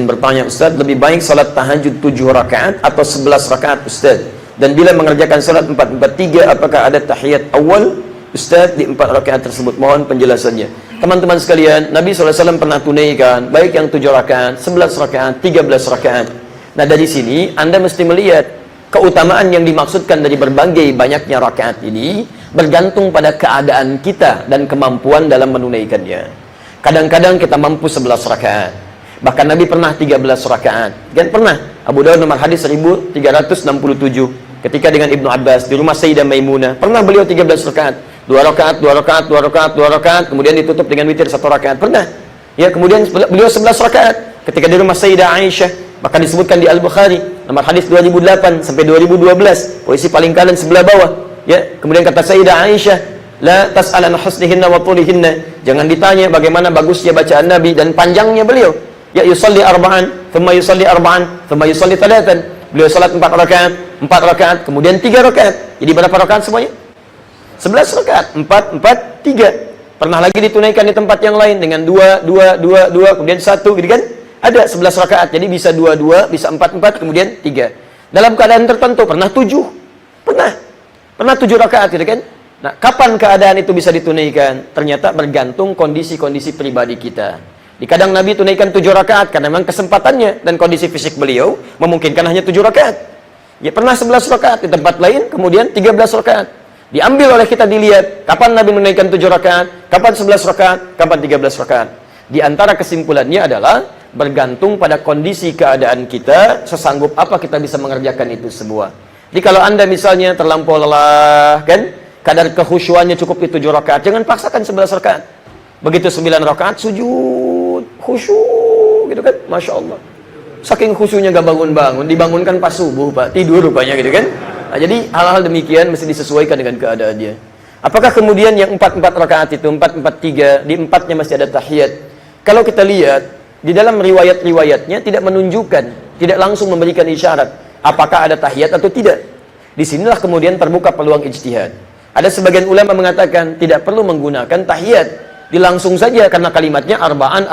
Bertanya, Ustaz, lebih baik salat tahajud 7 rakaat atau 11 rakaat, Ustaz? Dan bila mengerjakan salat 4-4-3, apakah ada tahiyat awal, Ustaz, di 4 rakaat tersebut? Mohon penjelasannya. Teman-teman sekalian, Nabi SAW pernah tunaikan baik yang 7 rakaat, 11 rakaat, 13 rakaat. Nah, dari sini Anda mesti melihat keutamaan yang dimaksudkan dari berbagai banyaknya rakaat ini bergantung pada keadaan kita dan kemampuan dalam menunaikannya. Kadang-kadang kita mampu 11 rakaat. Bahkan Nabi pernah 13 rakaat. Kan pernah. Abu Dawud nomor hadis 1367. Ketika dengan Ibnu Abbas di rumah Sayyidah Maimunah, pernah beliau 13 rakaat. 2 rakaat, 2 rakaat, 2 rakaat, 2 rakaat, kemudian ditutup dengan witir 1 rakaat. Pernah. Ya, kemudian beliau 11 rakaat ketika di rumah Sayyidah Aisyah. Bahkan disebutkan di Al-Bukhari nomor hadis 2008 sampai 2012, posisi paling kanan sebelah bawah. Ya, kemudian kata Sayyidah Aisyah, la tas'alan husnihinna wa tulihinna. Jangan ditanya bagaimana bagusnya bacaan Nabi dan panjangnya beliau. Ya, yusalli arba'an, thumma yusalli arba'an, thumma yusalli thalathan. Beliau salat 4 rakaat, 4 rakaat, kemudian 3 rakaat. Jadi berapa rakaat semuanya? 11 rakaat, 4, 4, 3. Pernah lagi ditunaikan di tempat yang lain dengan 2, 2, 2, 2, kemudian 1, gitu kan? Ada 11 rakaat. Jadi bisa 2, 2, bisa 4, 4, kemudian 3. Dalam keadaan tertentu pernah 7. Pernah 7 rakaat, gitu kan? Nah, kapan keadaan itu bisa ditunaikan? Ternyata bergantung kondisi-kondisi pribadi kita. Di kadang Nabi tunaikan 7 rakaat karena memang kesempatannya dan kondisi fisik beliau memungkinkan hanya 7 rakaat. Ya, pernah 11 rakaat di tempat lain, kemudian 13 rakaat. Diambil oleh kita dilihat kapan Nabi menunaikan 7 rakaat, kapan 11 rakaat, kapan 13 rakaat. Di antara kesimpulannya adalah bergantung pada kondisi keadaan kita, sesanggup apa kita bisa mengerjakan itu semua. Jadi kalau Anda misalnya terlampau lelah, kan, kadar kekhusyuannya cukup di 7 rakaat, jangan paksakan 11 rakaat. Begitu 9 rakaat sujud, khusyuk gitu kan, Masya Allah. Saking khusyuknya gak bangun-bangun, dibangunkan pas subuh, Pak, tidur rupanya gitu kan. Nah, jadi hal-hal demikian mesti disesuaikan dengan keadaannya. Apakah kemudian yang 4-4 rakaat itu, 4-4-3, di 4-nya masih ada tahiyat? Kalau kita lihat di dalam riwayat-riwayatnya tidak menunjukkan, tidak langsung memberikan isyarat apakah ada tahiyat atau tidak. Disinilah kemudian terbuka peluang ijtihad. Ada sebagian ulama mengatakan tidak perlu menggunakan tahiyat. Dilangsung saja karena kalimatnya arba'an,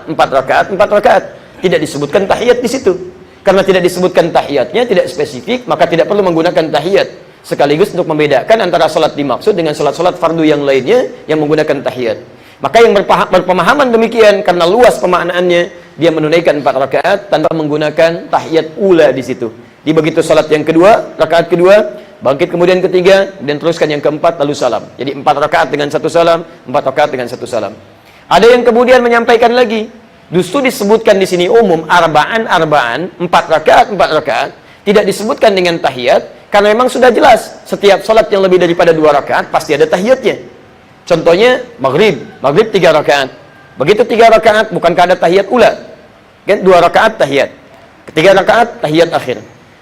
4 rakaat, 4 rakaat. Tidak disebutkan tahiyat di situ. Karena tidak disebutkan tahiyatnya, tidak spesifik, maka tidak perlu menggunakan tahiyat. Sekaligus untuk membedakan antara salat dimaksud dengan salat-salat fardu yang lainnya yang menggunakan tahiyat. Maka yang berpemahaman demikian karena luas pemaknaannya, dia menunaikan 4 rakaat tanpa menggunakan tahiyat ula di situ. Di begitu salat yang kedua, rakaat kedua, bangkit kemudian ketiga, dan teruskan yang keempat lalu salam. Jadi 4 rakaat dengan 1 salam, 4 rakaat dengan 1 salam. Ada yang kemudian menyampaikan lagi, justru disebutkan di sini umum arba'an, 4 rakaat, 4 rakaat, tidak disebutkan dengan tahiyat karena memang sudah jelas setiap salat yang lebih daripada 2 rakaat pasti ada tahiyatnya. Contohnya maghrib 3 rakaat. Begitu 3 rakaat bukankah ada tahiyat ula? Kan 2 rakaat tahiyat. Ketiga rakaat tahiyat akhir.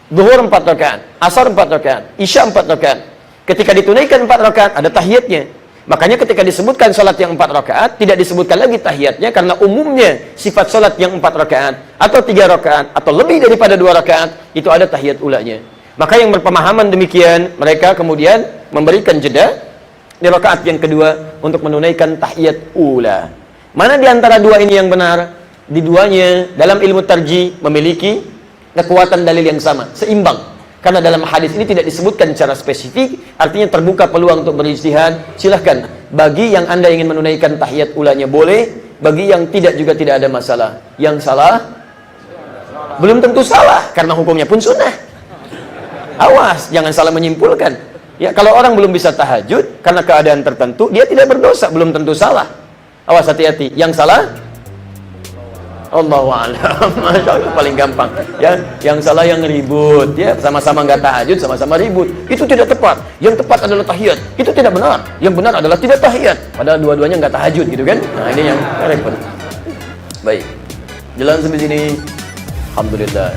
Zuhur 4 rakaat, asar 4 rakaat, isya 4 rakaat. Ketika ditunaikan 4 rakaat ada tahiyatnya. Makanya ketika disebutkan salat yang 4 rakaat tidak disebutkan lagi tahiyatnya karena umumnya sifat salat yang 4 rakaat atau 3 rakaat atau lebih daripada 2 rakaat itu ada tahiyat ulanya. Maka yang berpemahaman demikian mereka kemudian memberikan jeda di rakaat yang kedua untuk menunaikan tahiyat ula. Mana di antara dua ini yang benar? Di duanya dalam ilmu tarjih memiliki kekuatan dalil yang sama, seimbang. Karena dalam hadis ini tidak disebutkan secara spesifik, artinya terbuka peluang untuk berijtihad. Silahkan, bagi yang Anda ingin menunaikan tahiyat ulanya boleh, bagi yang tidak juga tidak ada masalah. Yang salah, belum tentu salah, karena hukumnya pun sunnah. Awas, jangan salah menyimpulkan. Ya, kalau orang belum bisa tahajud, karena keadaan tertentu, dia tidak berdosa, belum tentu salah. Awas, hati-hati. Yang salah, Allahu a'lam. Masya Allah, paling gampang ya, yang salah yang ribut ya, sama-sama nggak tahajud, sama-sama ribut, itu tidak tepat. Yang tepat adalah tahiyat, itu tidak benar. Yang benar adalah tidak tahiyat, padahal dua-duanya nggak tahajud gitu kan. Nah, ini yang repot. Baik, jalan sampai sini, alhamdulillah.